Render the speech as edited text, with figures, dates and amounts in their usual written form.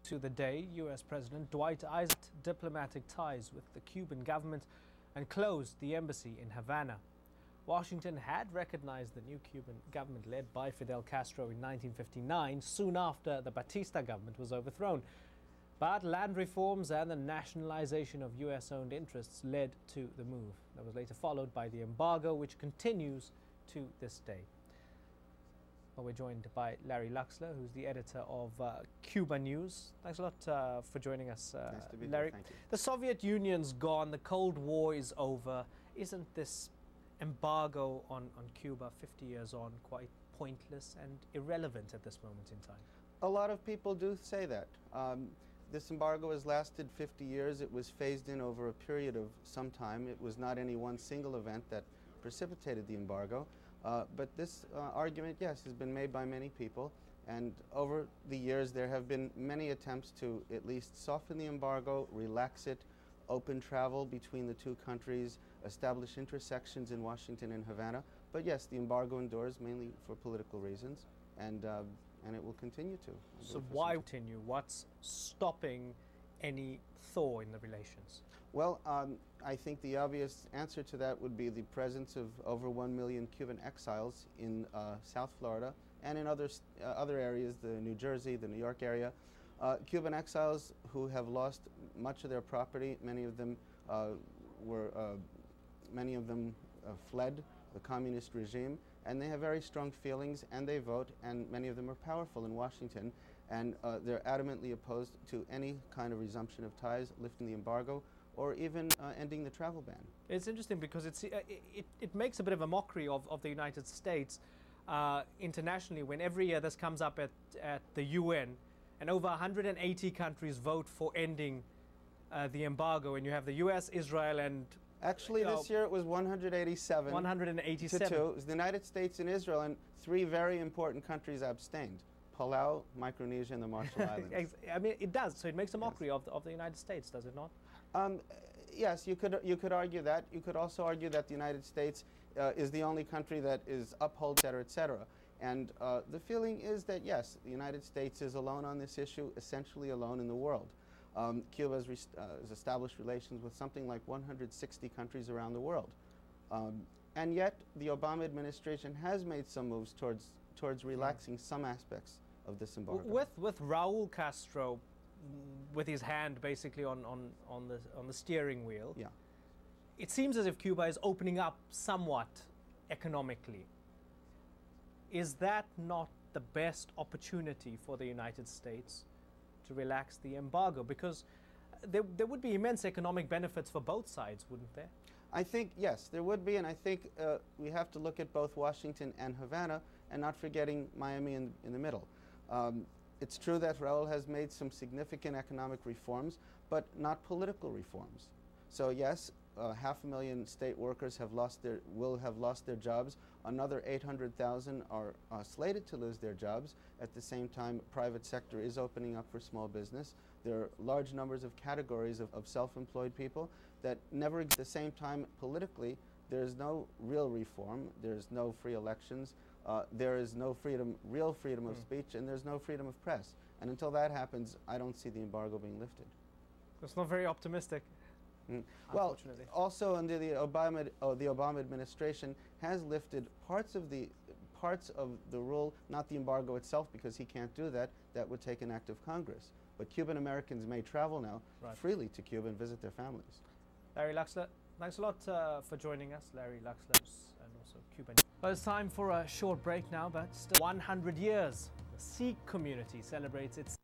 To the day, U.S. President Dwight Eisenhower diplomatic ties with the Cuban government and closed the embassy in Havana. Washington had recognized the new Cuban government led by Fidel Castro in 1959, soon after the Batista government was overthrown. But land reforms and the nationalization of U.S.-owned interests led to the move. That was later followed by the embargo, which continues to this day. Well, we're joined by Larry Luxner, who's the editor of Cuba News. Thanks a lot for joining us, Nice to be Larry. here. Thank you. The Soviet Union's gone, the Cold War is over. Isn't this embargo on Cuba 50 years on quite pointless and irrelevant at this moment in time? A lot of people do say that. This embargo has lasted 50 years. It was phased in over a period of some time. It was not any one single event that precipitated the embargo. But this argument, yes, has been made by many people. And over the years, there have been many attempts to at least soften the embargo, relax it, open travel between the two countries, establish intersections in Washington and Havana. But yes, the embargo endures mainly for political reasons, and it will continue to. So why continue? What's stopping any thaw in the relations? Well, I think the obvious answer to that would be the presence of over 1 million Cuban exiles in South Florida and in other areas, the New Jersey, the New York area. Cuban exiles who have lost much of their property. Many of them fled the communist regime, and they have very strong feelings, and they vote, and many of them are powerful in Washington, and they're adamantly opposed to any kind of resumption of ties, lifting the embargo, or even ending the travel ban. It's interesting because it makes a bit of a mockery of the United States internationally when every year this comes up at the UN and over 180 countries vote for ending the embargo, and you have the US, Israel, and actually this year it was 187 187 to 2. It was the United States and Israel, and 3 very important countries abstained: Palau, Micronesia, and the Marshall Islands. I mean, it does. So it makes a mockery of the United States, does it not? Yes, you could argue that. You could also argue that the United States is the only country that is upheld, et cetera, et cetera. And the feeling is that, yes, the United States is alone on this issue, essentially alone in the world. Cuba has established relations with something like 160 countries around the world. And yet, the Obama administration has made some moves towards relaxing some aspects of this embargo. With Raul Castro, with his hand basically on the steering wheel, yeah, it seems as if Cuba is opening up somewhat economically. Is that not the best opportunity for the United States to relax the embargo? Because there would be immense economic benefits for both sides, wouldn't there? I think, yes, there would be, and I think we have to look at both Washington and Havana and not forgetting Miami in the middle. It's true that Raul has made some significant economic reforms, but not political reforms. So yes, 500,000 state workers will have lost their jobs. Another 800,000 are slated to lose their jobs. At the same time, private sector is opening up for small business. There are large numbers of categories of self-employed people that never, at the same time, politically, there is no real reform. There's no free elections. There is no freedom, real freedom of speech, and there's no freedom of press. And until that happens, I don't see the embargo being lifted. It's not very optimistic. Well, also under the Obama administration has lifted parts of the rule, not the embargo itself, because he can't do that. That would take an act of Congress. But Cuban Americans may travel now freely to Cuba and visit their families. Larry Luxner, thanks a lot for joining us. Larry Luxner and also Cuban. Well, it's time for a short break now, but still 100 years. The Sikh community celebrates its